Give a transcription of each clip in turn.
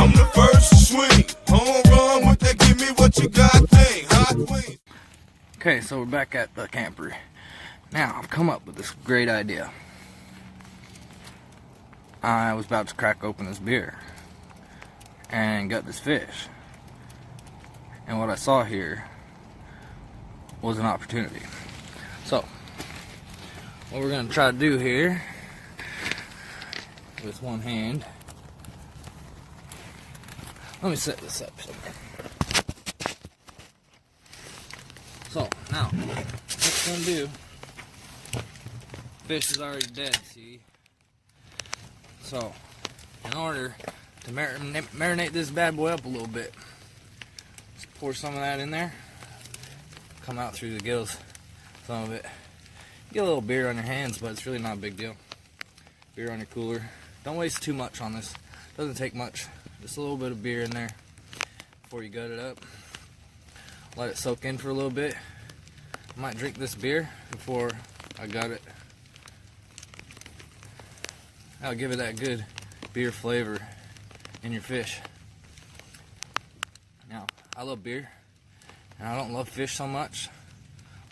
I'm the first to swing. Home run with that give me what you got thing. Hot wings. Okay, so we're back at the camper. Now, I've come up with this great idea. I was about to crack open this beer and gut this fish. And what I saw here was an opportunity. So, what we're going to try to do here with one hand. Let me set this up somewhere. So, now, what we're going to do, fish is already dead, see? So, in order to marinate this bad boy up a little bit, just pour some of that in there, come out through the gills, some of it. Get a little beer on your hands, but it's really not a big deal. Beer on your cooler. Don't waste too much on this. Doesn't take much. Just a little bit of beer in there before you gut it up. Let it soak in for a little bit. I might drink this beer before I gut it. That'll give it that good beer flavor in your fish. Now, I love beer, and I don't love fish so much,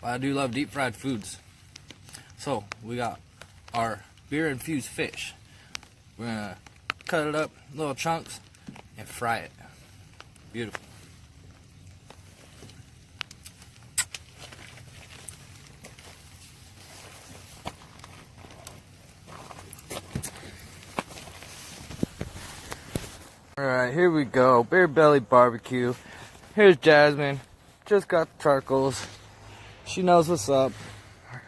but I do love deep fried foods. So, we got our beer infused fish. We're gonna cut it up little chunks and fry it. Beautiful. Alright, here we go. Belly BBQ. Here's Jasmine. Just got the charcoals. She knows what's up.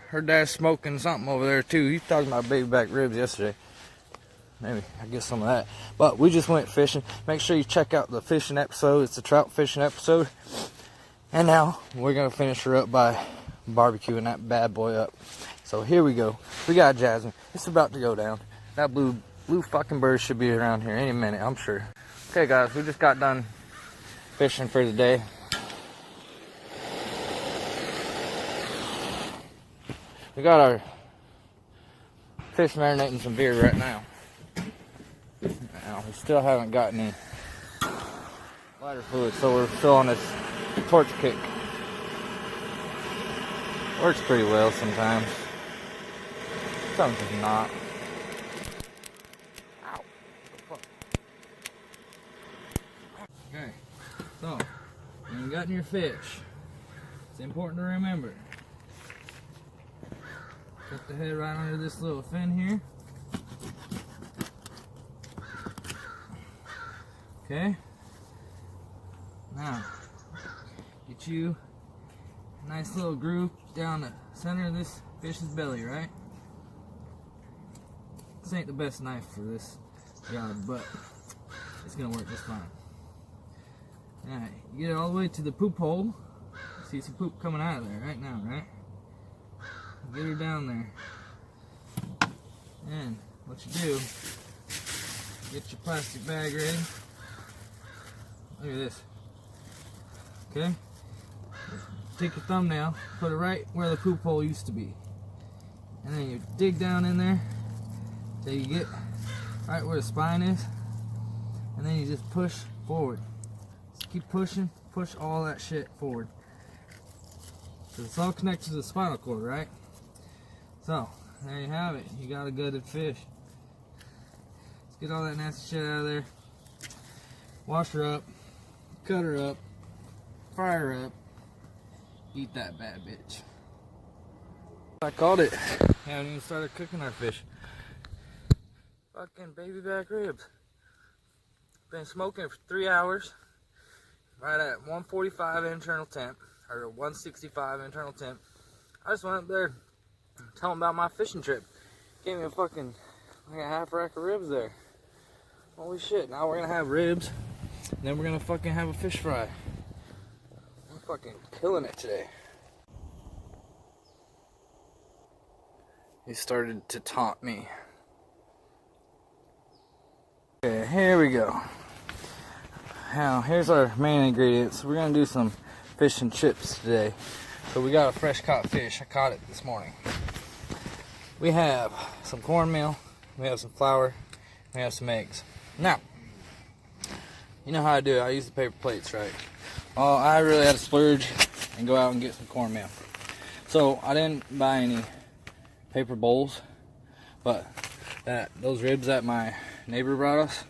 Her dad's smoking something over there too. He's talking about baby back ribs yesterday. Maybe I get some of that. But we just went fishing. Make sure you check out the fishing episode. It's the trout fishing episode. And now we're gonna finish her up by barbecuing that bad boy up. So here we go. We got Jasmine. It's about to go down. That blue fucking bird should be around here any minute, I'm sure. Okay guys, we just got done fishing for the day. We got our fish marinating some beer right now. Now, we still haven't gotten any lighter fluid, so we're still on this torch kick. Works pretty well sometimes. Sometimes not. Ow. Okay, so when you got your fish, it's important to remember. Put the head right under this little fin here. Okay. Now, get you a nice little groove down the center of this fish's belly, right? This ain't the best knife for this job, but it's gonna work just fine. Alright, you get it all the way to the poop hole. See some poop coming out of there right now, right? Get her down there. And what you do, get your plastic bag ready. Look at this. Okay? Take your thumbnail, put it right where the poop hole used to be. And then you dig down in there till you get right where the spine is. And then you just push forward. Just keep pushing, push all that shit forward. Because it's all connected to the spinal cord, right? So, there you have it. You got a gutted fish. Let's get all that nasty shit out of there. Wash her up. Cut her up. Fry her up. Eat that bad bitch. I called it. Haven't even started cooking our fish. Fucking baby back ribs. Been smoking for 3 hours. Right at 145 internal temp. Or 165 internal temp. I just went up there. Tell them about my fishing trip. Gave me like a half rack of ribs there. Holy shit, now we're gonna have ribs. And then we're gonna fucking have a fish fry. I'm fucking killing it today. He started to taunt me. Okay, here we go. Now, here's our main ingredients. We're gonna do some fish and chips today. So we got a fresh caught fish. I caught it this morning. We have some cornmeal, we have some flour, we have some eggs. Now, You know how I do it. I use the paper plates, right? Well, I really had to splurge and go out and get some cornmeal. So I didn't buy any paper bowls, but those ribs that my neighbor brought us,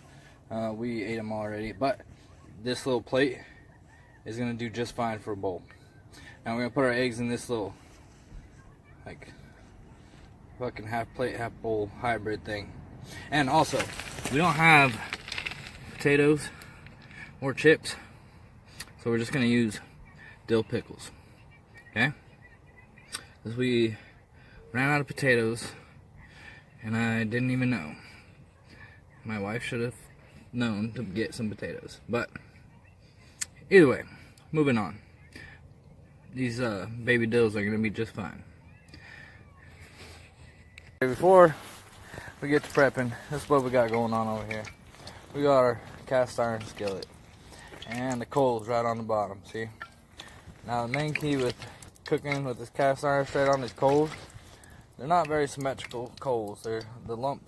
we ate them already. But this little plate is gonna do just fine for a bowl. Now we're gonna put our eggs in this little, like, fucking half plate, half bowl hybrid thing. And also, we don't have potatoes or chips, so we're just gonna use dill pickles. Okay? Because we ran out of potatoes and I didn't even know. My wife should have known to get some potatoes. But either way, moving on. These baby dills are gonna be just fine. Before we get to prepping, this is what we got going on over here. We got our cast iron skillet and the coals right on the bottom. See? Now the main key with cooking with this cast iron straight on these coals, they're not very symmetrical coals. They're the lump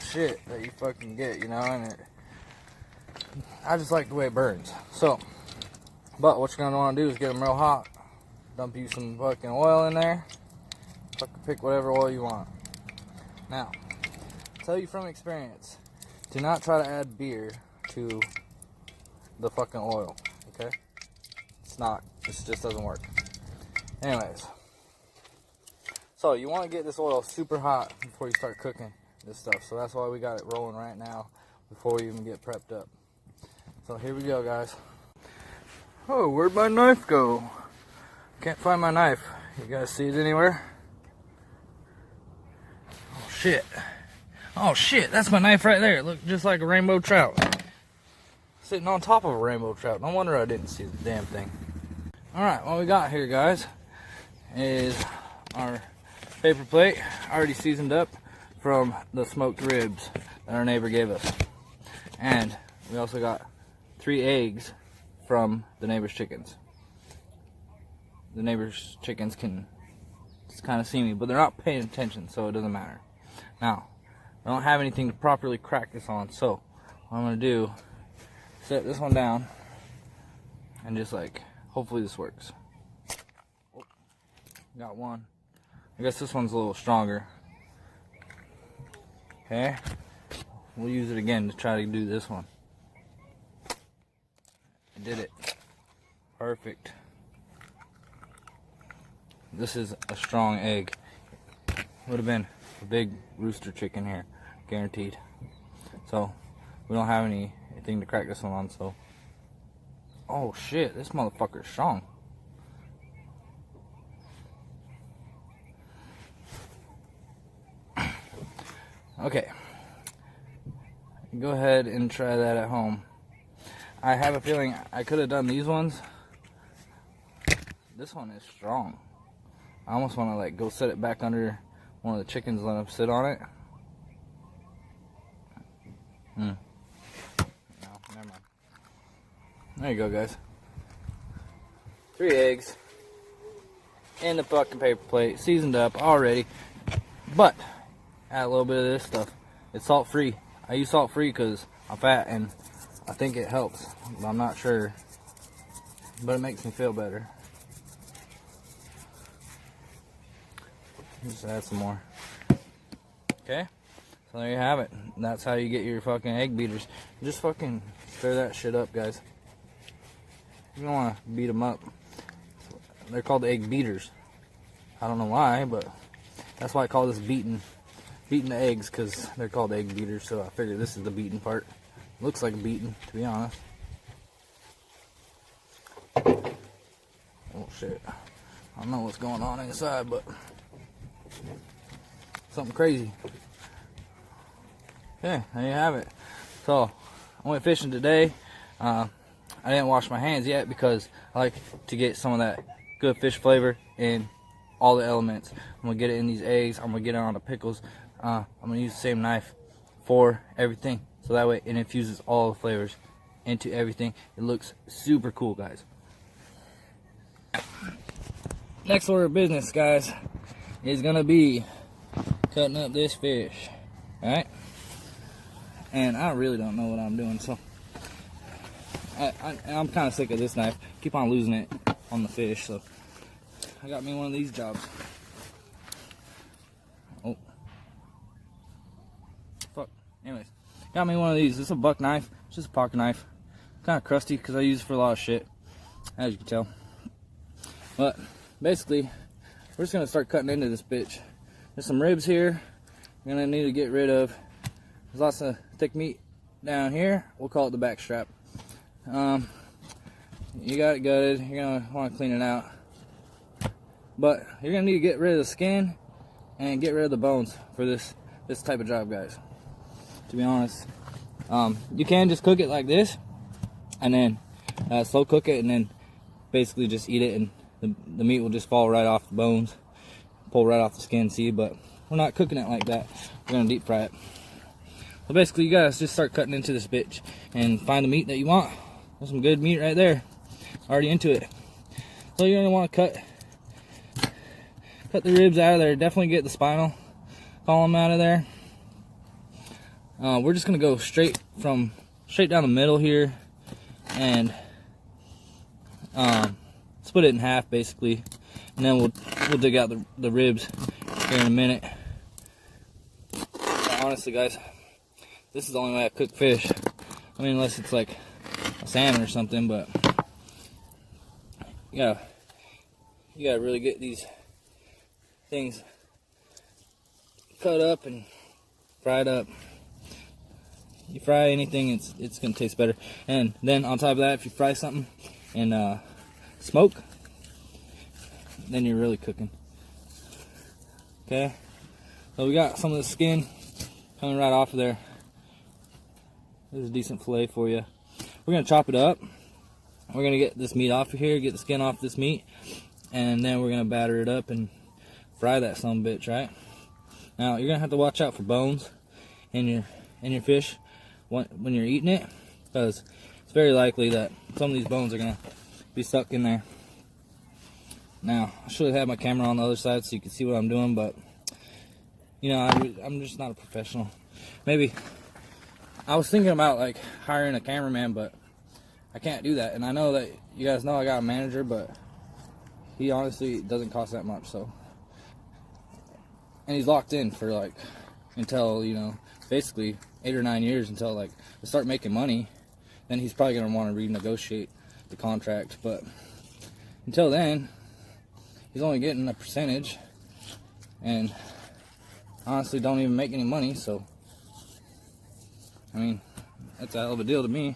shit that you fucking get, you know. And I just like the way it burns. So, but what you're gonna want to do is get them real hot. Dump you some fucking oil in there. Fucking pick whatever oil you want. Now, I'll tell you from experience, do not try to add beer to the fucking oil, okay? This just doesn't work. Anyways, so you want to get this oil super hot before you start cooking this stuff. So that's why we got it rolling right now before we even get prepped up. So here we go, guys. Oh, where'd my knife go? Can't find my knife. You guys see it anywhere? Oh shit. Oh shit, that's my knife right there. It looked just like a rainbow trout. Sitting on top of a rainbow trout. No wonder I didn't see the damn thing. Alright, what we got here, guys, is our paper plate already seasoned up from the smoked ribs that our neighbor gave us. And we also got 3 eggs from the neighbor's chickens. The neighbor's chickens can just kind of see me, but they're not paying attention, so it doesn't matter. Now, I don't have anything to properly crack this on, so what I'm going to do, set this one down and just like, hopefully this works. Oh, got one. I guess this one's a little stronger. Okay, we'll use it again to try to do this one. I did it. Perfect. This is a strong egg. Would have been a big rooster chicken here, guaranteed. So we don't have anything to crack this one on, so. Oh shit, this motherfucker's strong. Okay, go ahead and try that at home. I have a feeling I could have done these ones. This one is strong. I almost want to like go set it back under one of the chickens and let them sit on it. No, never mind. There you go, guys. 3 eggs in the fucking paper plate, seasoned up already. But add a little bit of this stuff. It's salt free. I use salt free because I'm fat and I think it helps. I'm not sure, but it makes me feel better. Just add some more. Okay, so there you have it. That's how you get your fucking egg beaters. Just fucking stir that shit up, guys. You don't want to beat them up. They're called egg beaters. I don't know why, but that's why I call this beating the eggs, because they're called egg beaters. So I figured this is the beating part. Looks like a beating, to be honest. Oh shit. I don't know what's going on inside, but something crazy. Okay, there you have it. So I went fishing today. I didn't wash my hands yet because I like to get some of that good fish flavor in all the elements. I'm gonna get it in these eggs. I'm gonna get it on the pickles. I'm gonna use the same knife for everything, so that way it infuses all the flavors into everything. It looks super cool, guys. Next order of business, guys, is gonna be cutting up this fish. All right, and I really don't know what I'm doing, so I'm kind of sick of this knife. Keep on losing it on the fish, so I got me one of these jobs. Oh, fuck. Anyways, got me one of these. It's a buck knife. It's just a pocket knife. Kind of crusty because I use it for a lot of shit, as you can tell. But basically, we're just gonna start cutting into this bitch. There's some ribs here we're gonna need to get rid of. There's lots of thick meat down here. We'll call it the back strap. You got it gutted. You're gonna want to clean it out, but you're gonna need to get rid of the skin and get rid of the bones for this type of job, guys. To be honest, you can just cook it like this, and then slow cook it, and then basically just eat it, and the meat will just fall right off the bones, pull right off the skin. See, but we're not cooking it like that. We're gonna deep fry it. So basically, you guys just start cutting into this bitch and find the meat that you want. There's some good meat right there, already into it. So you're gonna want to cut the ribs out of there. Definitely get the spinal column out of there. We're just gonna go straight down the middle here, and split it in half basically, and then we'll dig out the ribs here in a minute. Honestly, guys, this is the only way I cook fish. I mean, unless it's like a salmon or something, but you gotta really get these things cut up and fried up. You fry anything, it's gonna taste better. And then on top of that, if you fry something and smoke, then you're really cooking. Okay, so we got some of the skin coming right off of there. This is a decent fillet for you. We're gonna chop it up. We're gonna get this meat off of here, get the skin off this meat, and then we're gonna batter it up and fry that son of a bitch, right? Now you're gonna have to watch out for bones in your fish when you're eating it, because it's very likely that some of these bones are gonna be stuck in there. Now I should have had my camera on the other side so you can see what I'm doing, but you know, I'm just not a professional. Maybe I was thinking about like hiring a cameraman, but I can't do that. And I know that you guys know I got a manager, but he honestly doesn't cost that much. So, and he's locked in for like until, you know, basically 8 or 9 years, until like we start making money. Then he's probably gonna want to renegotiate the contract. But until then, he's only getting a percentage, and honestly don't even make any money. So I mean, that's a hell of a deal to me.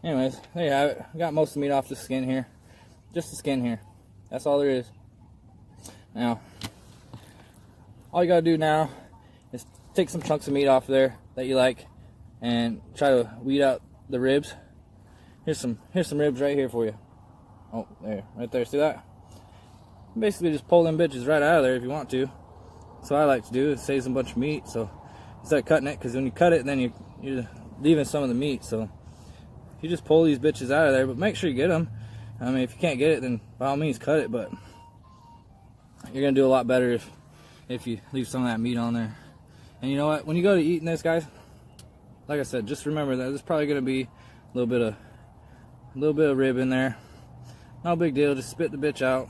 Anyways, there you have it. We got most of the meat off the skin here. Just the skin here. That's all there is. Now, all you gotta do now is take some chunks of meat off there that you like and try to weed out the ribs. Here's some ribs right here for you. Oh, there, right there. See that? Basically just pull them bitches right out of there if you want to. That's what I like to do. It saves a bunch of meat. So instead of cutting it, because when you cut it, then you're leaving some of the meat. So you just pull these bitches out of there, but make sure you get them. I mean, if you can't get it, then by all means cut it, but you're gonna do a lot better if you leave some of that meat on there. And you know what? When you go to eating this, guys, like I said, just remember that there's probably gonna be a little bit of rib in there. No big deal. Just spit the bitch out.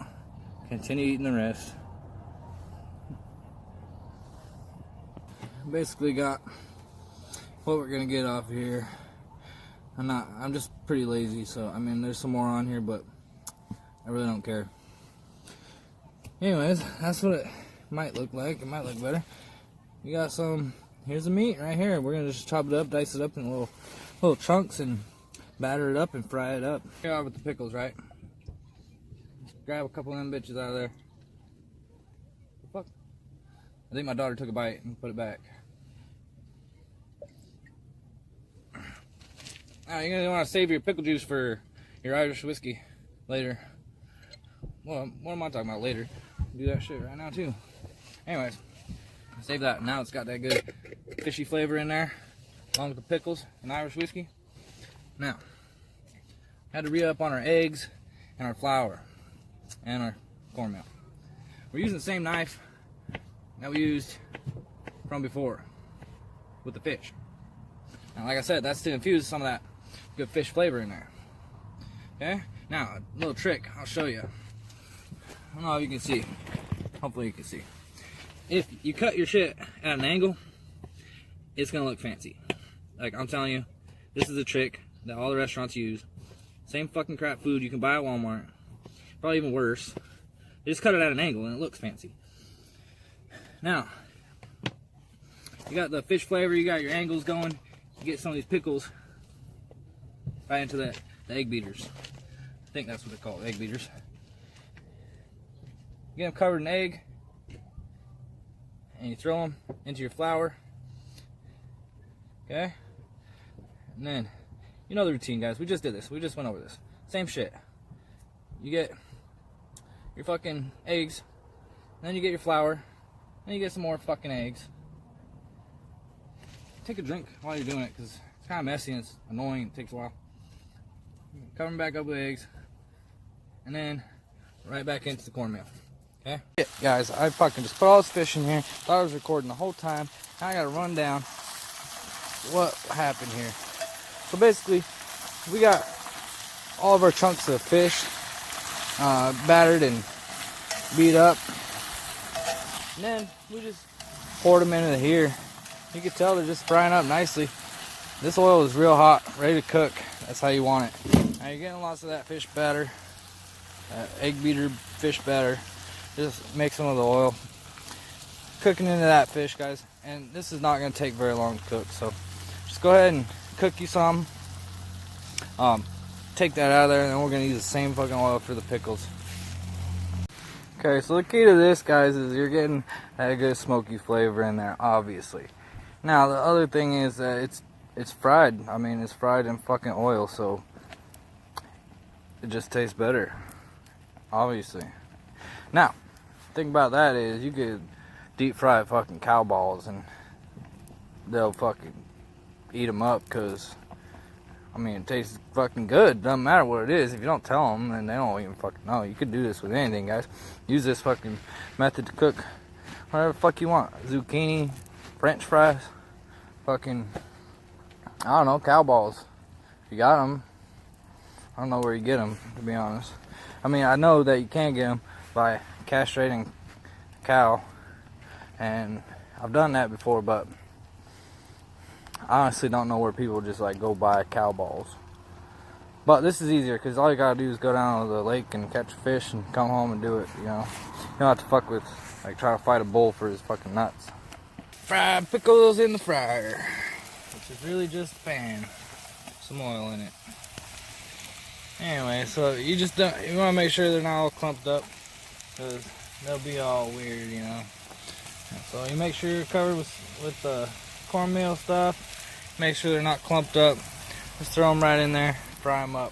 Continue eating the rest. Basically got what we're gonna get off of here. I'm just pretty lazy, so I mean there's some more on here, but I really don't care. Anyways, that's what it might look like. It might look better. You got some, here's the meat right here. We're gonna just chop it up, dice it up in little chunks and batter it up and fry it up. Here are with the pickles, right? Just grab a couple of them bitches out of there. Fuck. I think my daughter took a bite and put it back. Now you're gonna want to save your pickle juice for your Irish whiskey later. Well, what am I talking about later? Do that shit right now too. Anyways, save that. Now it's got that good fishy flavor in there, along with the pickles and Irish whiskey. Now, had to re-up on our eggs and our flour and our cornmeal. We're using the same knife that we used from before with the fish. Now, like I said, that's to infuse some of that good fish flavor in there. Okay? Now, a little trick I'll show you. I don't know if you can see. Hopefully you can see. If you cut your shit at an angle, it's gonna look fancy. Like, I'm telling you, this is a trick that all the restaurants use. Same fucking crap food you can buy at Walmart. Probably even worse. They just cut it at an angle and it looks fancy. Now, you got the fish flavor, you got your angles going. You get some of these pickles right into the egg beaters. I think that's what they're called, egg beaters. You get them covered in egg, and you throw them into your flour. Okay? And then, you know the routine, guys. We just did this. We just went over this. Same shit. You get your fucking eggs, then you get your flour, then you get some more fucking eggs. Take a drink while you're doing it, because it's kind of messy and it's annoying. It takes a while. Cover them back up with eggs, and then right back into the cornmeal. Okay? Yeah, guys, I fucking just put all this fish in here. Thought I was recording the whole time. Now I gotta run down what happened here. So basically, we got all of our chunks of fish battered and beat up. And then we just poured them into here. You can tell they're just frying up nicely. This oil is real hot, ready to cook. That's how you want it. Now you're getting lots of that fish batter, egg beater fish batter. Just mix some of the oil. Cooking into that fish, guys. And this is not going to take very long to cook. So just go ahead and cook you some. Take that out of there, and then we're going to use the same fucking oil for the pickles. Okay, so the key to this, guys, is you're getting that good smoky flavor in there, obviously. Now, the other thing is that it's fried. I mean, it's fried in fucking oil, so it just tastes better, obviously. Now, the thing about that is you could deep fry fucking cow balls and they'll fucking eat them up, because I mean, it tastes fucking good. Doesn't matter what it is. If you don't tell them, then they don't even fucking know. You could do this with anything, guys. Use this fucking method to cook whatever the fuck you want. Zucchini, French fries, fucking, I don't know, cow balls. If you got them, I don't know where you get them, to be honest. I mean, I know that you can get them by castrating a cow, and I've done that before, but I honestly don't know where people just like go buy cow balls. But this is easier, because all you gotta do is go down to the lake and catch a fish and come home and do it, you know. You don't have to fuck with, like, try to fight a bull for his fucking nuts. Fried pickles in the fryer, which is really just a pan. Some oil in it. Anyway, so you just don't, you want to make sure they're not all clumped up, because they'll be all weird, you know. So you make sure you're covered with the cornmeal stuff. Make sure they're not clumped up. Just throw them right in there, fry them up.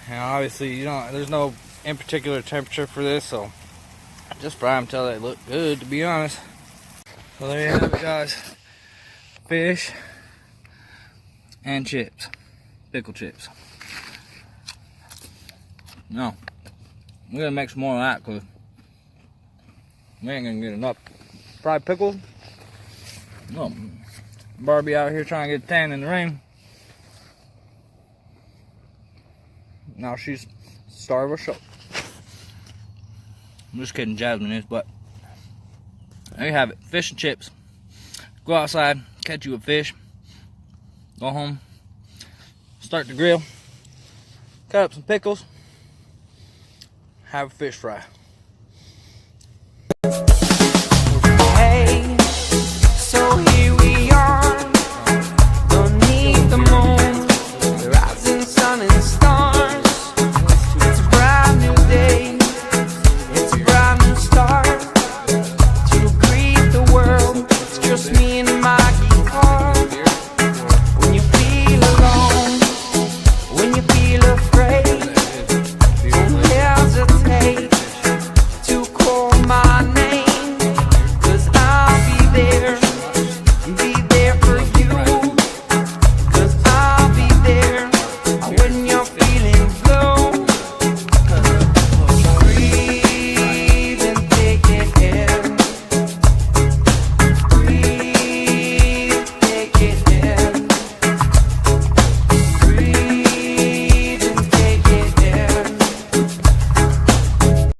And obviously, you don't, there's no in particular temperature for this, so just fry them till they look good, to be honest. So there you have it, guys. Fish and chips, pickle chips. No, we're gonna make some more of that, because we ain't gonna get enough fried pickles. No, Barbie out here trying to get tan in the rain. Now she's star of a show. I'm just kidding, Jasmine is, but there you have it. Fish and chips. Go outside, catch you a fish, go home, start the grill, cut up some pickles, have a fish fry.